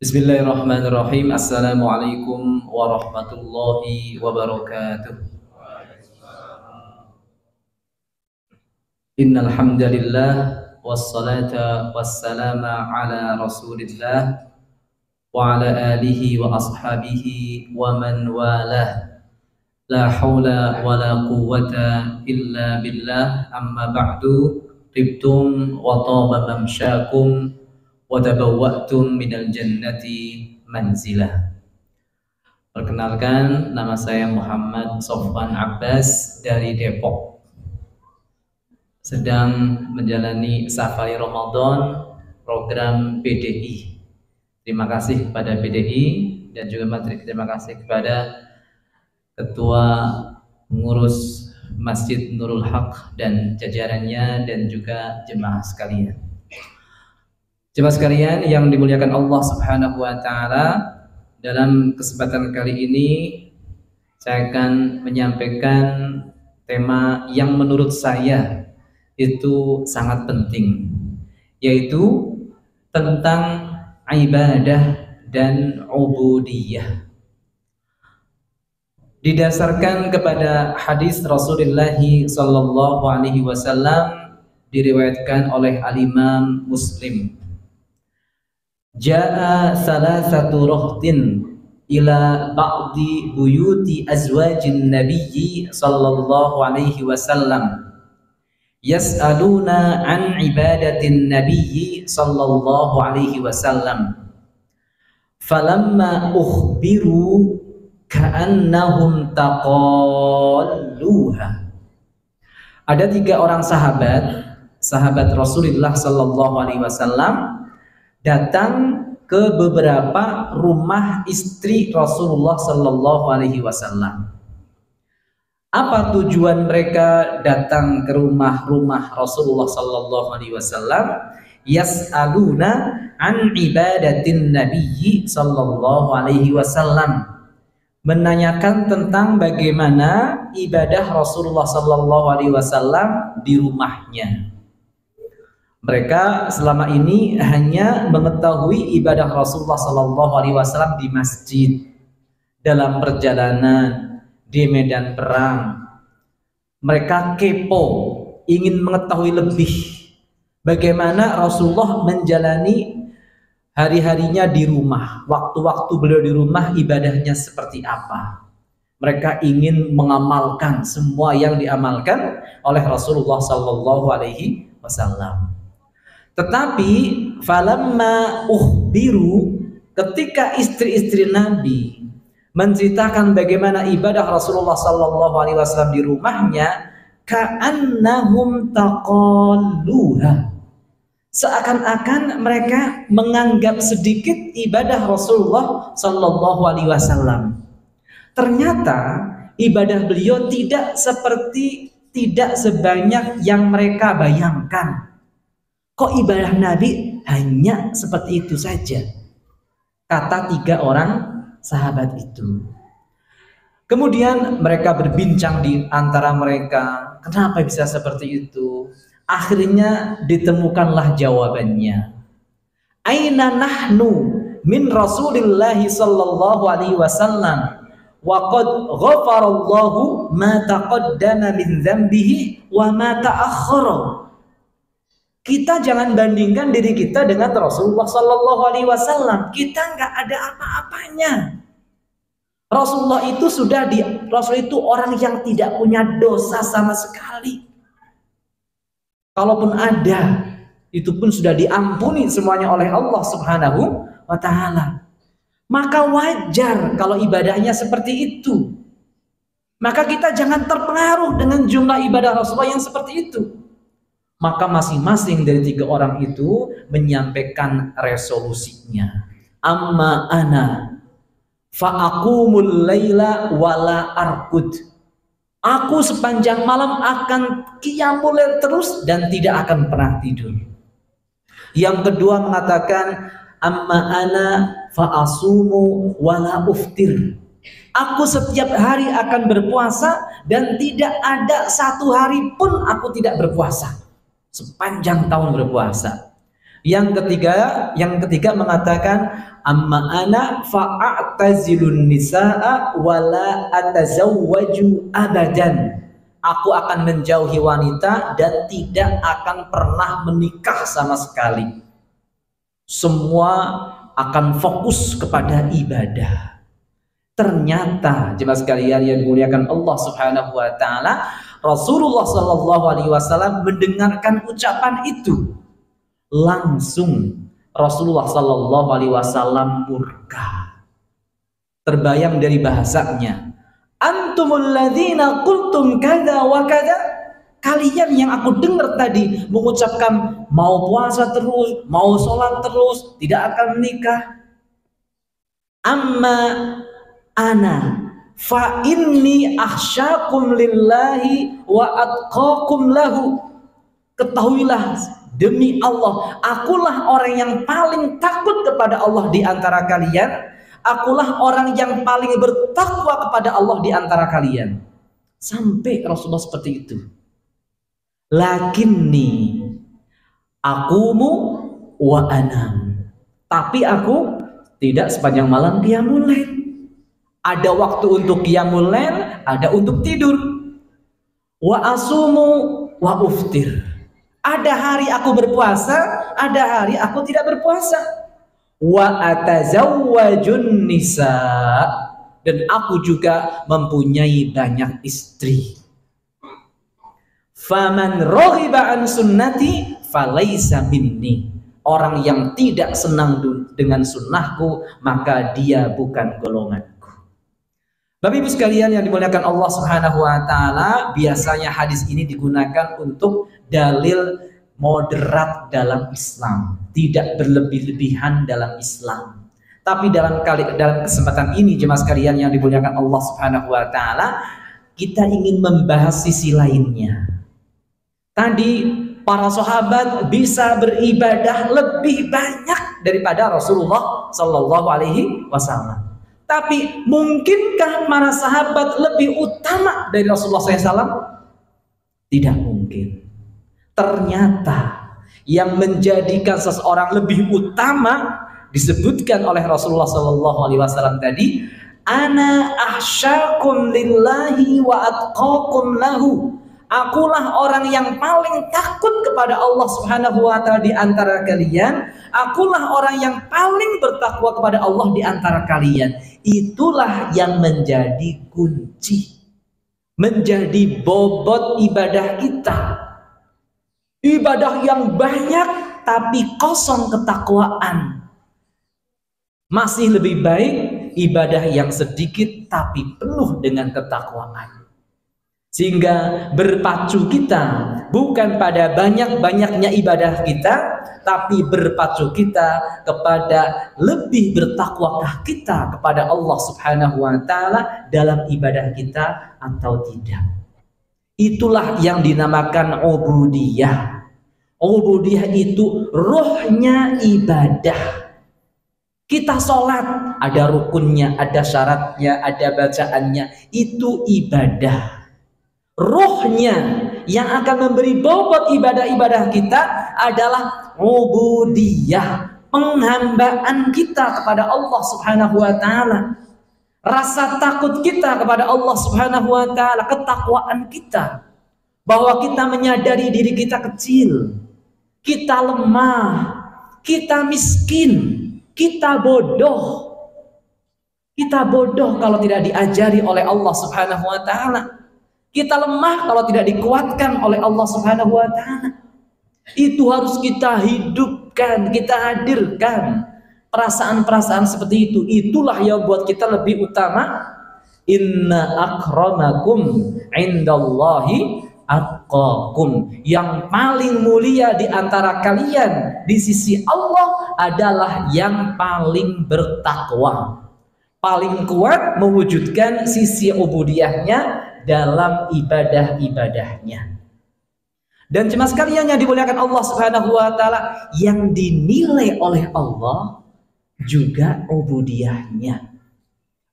Bismillahirrahmanirrahim. Assalamualaikum warahmatullahi wabarakatuh. Innal hamdalillah wassalata wassalama ala Rasulillah wa ala alihi wa ashabihi wa man walah. La haula wa la quwwata illa billah. Amma ba'du. Tibtum wa taba mamsyakum wa tabawwa'tum minal jannati manzilah. Perkenalkan, nama saya Muhammad Sofwan Abbas dari Depok. Sedang menjalani safari Ramadan program PDI. Terima kasih kepada PDI dan juga terima kasih kepada Ketua Pengurus Masjid Nurul Haq dan jajarannya dan juga jemaah sekalian. Jemaah sekalian yang dimuliakan Allah Subhanahu wa taala, dalam kesempatan kali ini saya akan menyampaikan tema yang menurut saya itu sangat penting, yaitu tentang ibadah dan ubudiyah. Didasarkan kepada hadis Rasulullah sallallahu alaihi wasallam, diriwayatkan oleh Al-Imam Muslim. Ja'a salasatu rahtin ila ba'di buyuti azwajin nabiyyi sallallahu alaihi wasallam yas'aluna an ibadatin nabiyyi sallallahu alaihi wasallam falamma ukhbiru ka'annahum taqalluha. Ada 3 orang sahabat Rasulullah sallallahu alaihi wasallam datang ke beberapa rumah istri Rasulullah sallallahu alaihi wasallam. Apa tujuan mereka datang ke rumah-rumah Rasulullah sallallahu alaihi wasallam? Yas'aluna an ibadatin nabiyyi sallallahu alaihi wasallam. Menanyakan tentang bagaimana ibadah Rasulullah sallallahu alaihi wasallam di rumahnya. Mereka selama ini hanya mengetahui ibadah Rasulullah sallallahu alaihi wasallam di masjid, dalam perjalanan, di medan perang. Mereka kepo, ingin mengetahui lebih bagaimana Rasulullah menjalani hari-harinya di rumah, waktu-waktu beliau di rumah ibadahnya seperti apa. Mereka ingin mengamalkan semua yang diamalkan oleh Rasulullah sallallahu alaihi wasallam. Tetapi falamma ukhbiru, ketika istri-istri Nabi menceritakan bagaimana ibadah Rasulullah sallallahu alaihi wasallam di rumahnya, ka'annahum taqalluha, seakan-akan mereka menganggap sedikit ibadah Rasulullah sallallahu alaihi wasallam. Ternyata ibadah beliau tidak sebanyak yang mereka bayangkan. Kok ibadah Nabi hanya seperti itu saja? Kata 3 orang sahabat itu. Kemudian mereka berbincang di antara mereka, kenapa bisa seperti itu? Akhirnya ditemukanlah jawabannya. Aina nahnu min Rasulillah sallallahu alaihi wasallam wa qad ghafarallahu ma taqaddama min dzambihi wa ma ta'akhkhara. Kita jangan bandingkan diri kita dengan Rasulullah sallallahu alaihi wasallam. Kita nggak ada apa-apanya. Rasul itu orang yang tidak punya dosa sama sekali. Kalaupun ada, itu pun sudah diampuni semuanya oleh Allah Subhanahu wa taala. Maka wajar kalau ibadahnya seperti itu. Maka kita jangan terpengaruh dengan jumlah ibadah Rasulullah yang seperti itu. Maka masing-masing dari 3 orang itu menyampaikan resolusinya. Amma ana fa'akumul laila wala arkud. Aku sepanjang malam akan qiyamul lail terus dan tidak akan pernah tidur. Yang kedua mengatakan amma ana fa'asumu wala uftir. Aku setiap hari akan berpuasa dan tidak ada 1 hari pun aku tidak berpuasa. Sepanjang tahun berpuasa. Yang ketiga mengatakan amma ana fa'atazilun nisaa wala atazawwaju abadan. Aku akan menjauhi wanita dan tidak akan pernah menikah sama sekali. Semua akan fokus kepada ibadah. Ternyata jemaah sekalian yang dimuliakan Allah Subhanahu wa taala, Rasulullah sallallahu alaihi wasallam mendengarkan ucapan itu, langsung Rasulullah sallallahu alaihi wasallam murka. Terbayang dari bahasanya, antumul ladzina qultum kada wa kada. Kalian yang aku dengar tadi mengucapkan mau puasa terus, mau sholat terus, tidak akan menikah. Amma ana fa inni akhsyakum lillahi wa atqakum lahu. Ketahuilah, demi Allah, akulah orang yang paling takut kepada Allah di antara kalian. Akulah orang yang paling bertakwa kepada Allah di antara kalian. Sampai Rasulullah seperti itu. Lakinni akumu wa anam. Tapi aku tidak sepanjang malam qiyamul lail. Ada waktu untuk qiyamul lail, ada untuk tidur. Wa asumu wa uftir. Ada hari aku berpuasa, ada hari aku tidak berpuasa. Wa atazawwajun nisa. Dan aku juga mempunyai banyak istri. Faman raghiba an sunnati falaisa minni. Orang yang tidak senang dengan sunnahku, maka dia bukan golonganku. Bapak Ibu sekalian yang dimuliakan Allah Subhanahu wa taala, biasanya hadis ini digunakan untuk dalil moderat dalam Islam, tidak berlebih-lebihan dalam Islam. Tapi dalam kesempatan ini jemaah sekalian yang dimuliakan Allah Subhanahu wa taala, kita ingin membahas sisi lainnya. Tadi para sahabat bisa beribadah lebih banyak daripada Rasulullah Sallallahu Alaihi Wasallam. Tapi mungkinkah para sahabat lebih utama dari Rasulullah SAW? Tidak mungkin. Ternyata yang menjadikan seseorang lebih utama disebutkan oleh Rasulullah Sallallahu Alaihi Wasallam tadi, ana ahsyakum lillahi wa atqakum lahu. Akulah orang yang paling takut kepada Allah Subhanahu wa taala di antara kalian. Akulah orang yang paling bertakwa kepada Allah di antara kalian. Itulah yang menjadi kunci, menjadi bobot ibadah kita. Ibadah yang banyak tapi kosong ketakwaan. Masih lebih baik ibadah yang sedikit tapi penuh dengan ketakwaan. Sehingga berpacu kita bukan pada banyak-banyaknya ibadah kita, tapi berpacu kita kepada lebih bertakwakah kita kepada Allah Subhanahu wa taala dalam ibadah kita atau tidak. Itulah yang dinamakan ubudiyah. Ubudiyah itu ruhnya ibadah. Kita sholat, ada rukunnya, ada syaratnya, ada bacaannya. Itu ibadah. Ruhnya yang akan memberi bobot ibadah-ibadah kita adalah ubudiyah, penghambaan kita kepada Allah Subhanahu wa taala. Rasa takut kita kepada Allah Subhanahu wa taala, ketakwaan kita bahwa kita menyadari diri kita kecil, kita lemah, kita miskin, kita bodoh. Kita bodoh kalau tidak diajari oleh Allah Subhanahu wa taala. Kita lemah kalau tidak dikuatkan oleh Allah Subhanahu wa taala. Itu harus kita hidupkan, kita hadirkan perasaan-perasaan seperti itu. Itulah yang buat kita lebih utama. Inna akramakum indallahi atqakum. Yang paling mulia di antara kalian di sisi Allah adalah yang paling bertakwa. Paling kuat mewujudkan sisi ubudiyahnya dalam ibadah-ibadahnya. Dan jemaah sekalian yang dimuliakan Allah Subhanahu wa taala, yang dinilai oleh Allah juga ubudiyahnya.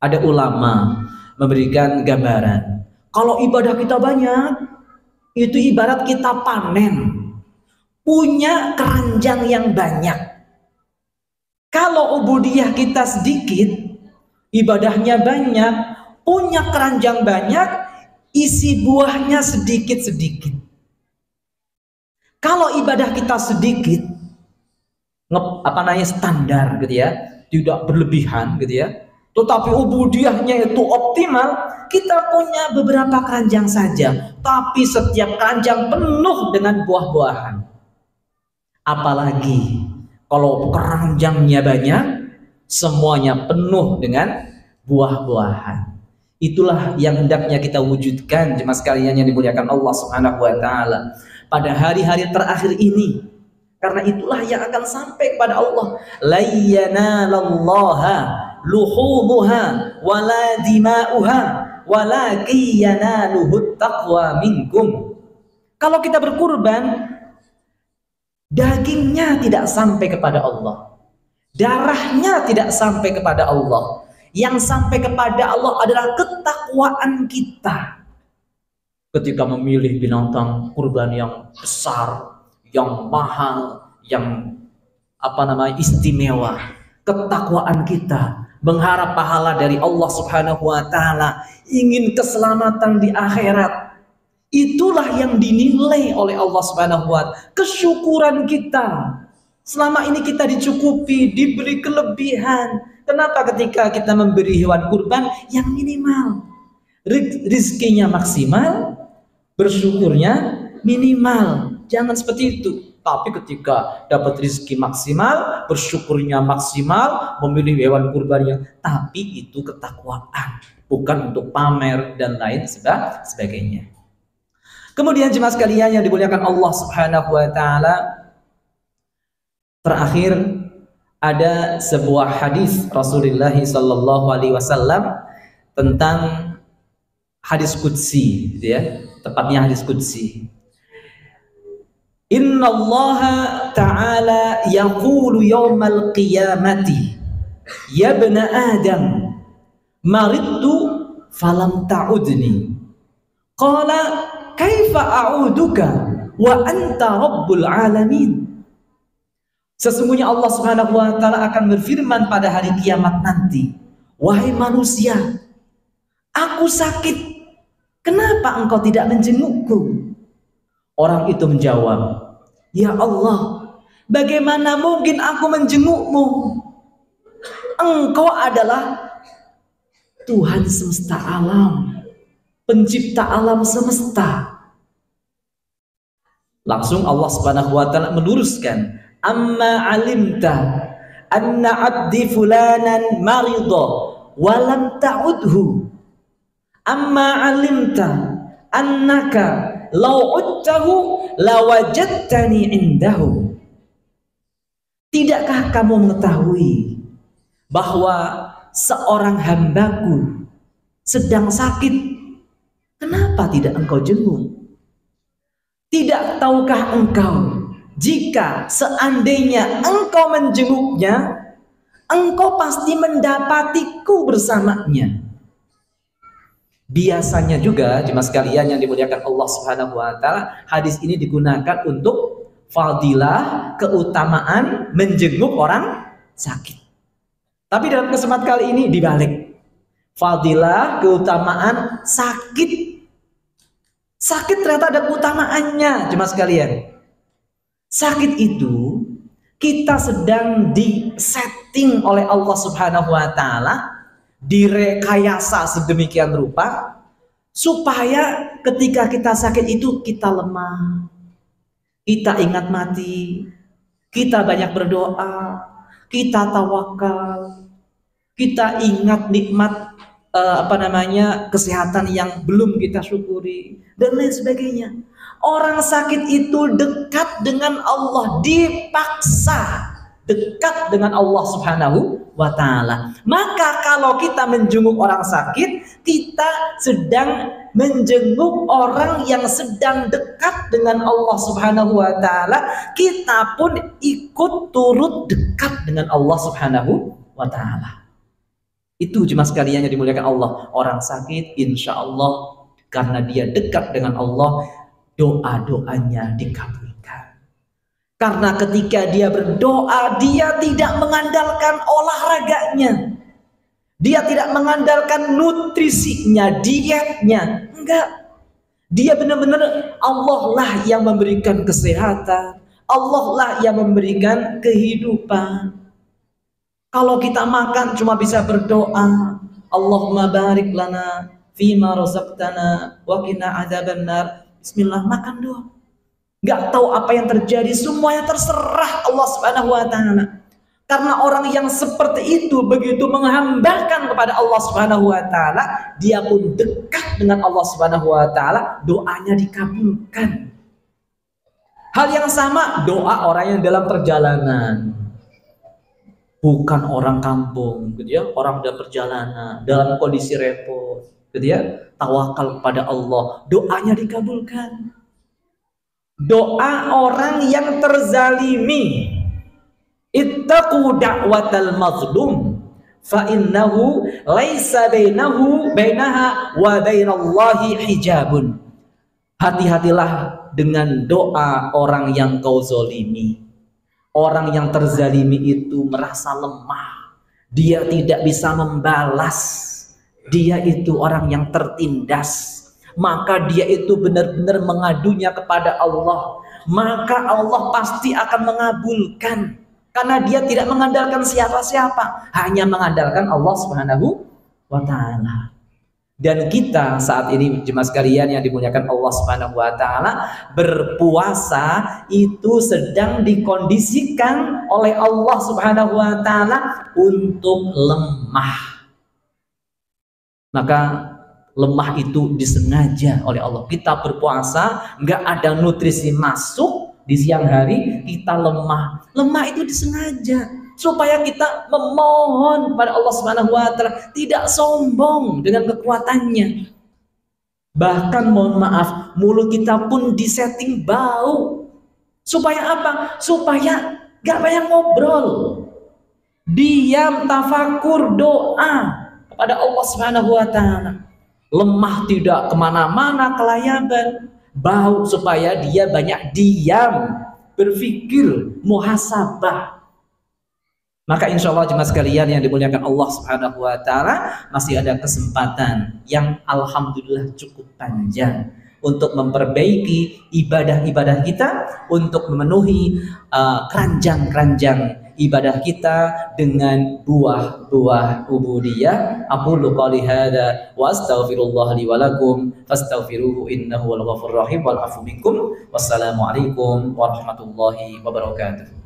Ada ulama memberikan gambaran, kalau ibadah kita banyak, itu ibarat kita panen. punya keranjang yang banyak. Kalau ubudiyah kita sedikit, ibadahnya banyak, punya keranjang banyak, isi buahnya sedikit-sedikit. Kalau ibadah kita sedikit, standar gitu ya, tidak berlebihan gitu ya, tetapi ubudiyahnya itu optimal, kita punya beberapa keranjang saja, tapi setiap keranjang penuh dengan buah-buahan. Apalagi kalau keranjangnya banyak, semuanya penuh dengan buah-buahan. Itulah yang hendaknya kita wujudkan, jemaah sekalian yang dimuliakan Allah Subhanahu wa taala, pada hari-hari terakhir ini. Karena itulah yang akan sampai kepada Allah. La yanalallaha luhumuha wala dima'uha walakin yanaluhut taqwa minkum. Kalau kita berkurban, dagingnya tidak sampai kepada Allah, darahnya tidak sampai kepada Allah. Yang sampai kepada Allah adalah ketakwaan kita. Ketika memilih binatang kurban yang besar, yang mahal, yang istimewa, ketakwaan kita, mengharap pahala dari Allah Subhanahu wa taala, ingin keselamatan di akhirat. Itulah yang dinilai oleh Allah Subhanahu wa taala. Kesyukuran kita. Selama ini kita dicukupi, diberi kelebihan. Kenapa ketika kita memberi hewan kurban yang minimal? Rizkinya maksimal, bersyukurnya minimal. Jangan seperti itu. Tapi ketika dapat rezeki maksimal, bersyukurnya maksimal, memilih hewan kurbannya, tapi itu ketakwaan, bukan untuk pamer dan lain sebagainya. Kemudian jemaah sekalian yang dimuliakan Allah Subhanahu wa taala, terakhir ada sebuah hadis Rasulullah sallallahu alaihi wasallam tentang hadis qudsi, gitu ya. Tepatnya hadis qudsi. Inna Allah ta'ala yaqulu yawmal qiyamati ya ibna Adam maridtu falam ta'udni qala kaifa a'uduka wa anta rabbul alamin. Sesungguhnya Allah Subhanahu wa taala akan berfirman pada hari kiamat nanti, wahai manusia, aku sakit, kenapa engkau tidak menjengukku? Orang itu menjawab, ya Allah, bagaimana mungkin aku menjengukmu? Engkau adalah Tuhan semesta alam, pencipta alam semesta. Langsung Allah Subhanahu wa taala meluruskan, amma alimta anna abdi fulanan marida wa lam ta'udhu, amma alimta annaka law udtahu lawajadtani indahu. Tidakkah kamu mengetahui bahwa seorang hambaku sedang sakit, kenapa tidak engkau jenguk? Tidak tahukah engkau jika seandainya engkau menjenguknya, engkau pasti mendapatiku bersamanya. Biasanya juga jemaah sekalian yang dimuliakan Allah Subhanahu wa taala, hadis ini digunakan untuk fadilah, keutamaan menjenguk orang sakit. Tapi dalam kesempatan kali ini dibalik. Fadilah, keutamaan sakit. Sakit ternyata ada keutamaannya, jemaah sekalian. Sakit itu kita sedang disetting oleh Allah Subhanahu wa taala, direkayasa sedemikian rupa supaya ketika kita sakit itu kita lemah, kita ingat mati, kita banyak berdoa, kita tawakal, kita ingat nikmat kesehatan yang belum kita syukuri dan lain sebagainya. Orang sakit itu dekat dengan Allah, dipaksa dekat dengan Allah Subhanahu wa taala. Maka kalau kita menjenguk orang sakit, kita sedang menjenguk orang yang sedang dekat dengan Allah Subhanahu wa taala. Kita pun ikut turut dekat dengan Allah Subhanahu wa taala. Itu jemaah sekalian yang dimuliakan Allah. Orang sakit insya Allah karena dia dekat dengan Allah, doa-doanya dikabulkan. Karena ketika dia berdoa, dia tidak mengandalkan olahraganya. Dia tidak mengandalkan nutrisinya, dietnya. Enggak. Dia benar-benar Allah lah yang memberikan kesehatan. Allah lah yang memberikan kehidupan. Kalau kita makan cuma bisa berdoa, Allahumma barik lana fima razaqtana wa qina adzabannar. Bismillah, makan doang. Nggak tahu apa yang terjadi, semuanya terserah Allah Subhanahu wa taala. Karena orang yang seperti itu begitu menghambakan kepada Allah Subhanahu wa taala, dia pun dekat dengan Allah Subhanahu wa taala, doanya dikabulkan. Hal yang sama doa orang yang dalam perjalanan. Bukan orang kampung, gitu ya, orang dalam perjalanan, dalam kondisi repot, gitu ya, tawakal kepada Allah, doanya dikabulkan. Doa orang yang terzalimi, ittaqu da'watal mazlum fa innahu laisa bainaha wa bainallahi hijabun. Hati-hatilah dengan doa orang yang kau zalimi. Orang yang terzalimi itu merasa lemah, dia tidak bisa membalas, dia itu orang yang tertindas. Maka dia itu benar-benar mengadunya kepada Allah, maka Allah pasti akan mengabulkan, karena dia tidak mengandalkan siapa-siapa, hanya mengandalkan Allah Subhanahu wa taala. Dan kita saat ini jemaah sekalian yang dimuliakan Allah Subhanahu wa taala, berpuasa itu sedang dikondisikan oleh Allah Subhanahu wa taala untuk lemah. Maka lemah itu disengaja oleh Allah. Kita berpuasa, nggak ada nutrisi masuk di siang hari, kita lemah. Lemah itu disengaja supaya kita memohon pada Allah Subhanahu wa taala, tidak sombong dengan kekuatannya. Bahkan mohon maaf, mulut kita pun disetting bau. Supaya apa? Supaya nggak banyak ngobrol. Diam, tafakur, doa kepada Allah Subhanahu wa taala. Lemah tidak kemana-mana kelayaban, bau, supaya dia banyak diam, berpikir, muhasabah. Maka insya Allah jemaah sekalian yang dimuliakan Allah Subhanahu wa taala, masih ada kesempatan yang alhamdulillah cukup panjang untuk memperbaiki ibadah-ibadah kita, untuk memenuhi keranjang-keranjang ibadah kita dengan buah-buah ubudiyah. Aqulu qouli hadza wa astaghfirullah li wa lakum fastaghfiruhu innahu wal ghafurur rahim wal afu minkum. Wassalamu alaikum warahmatullahi wabarakatuh.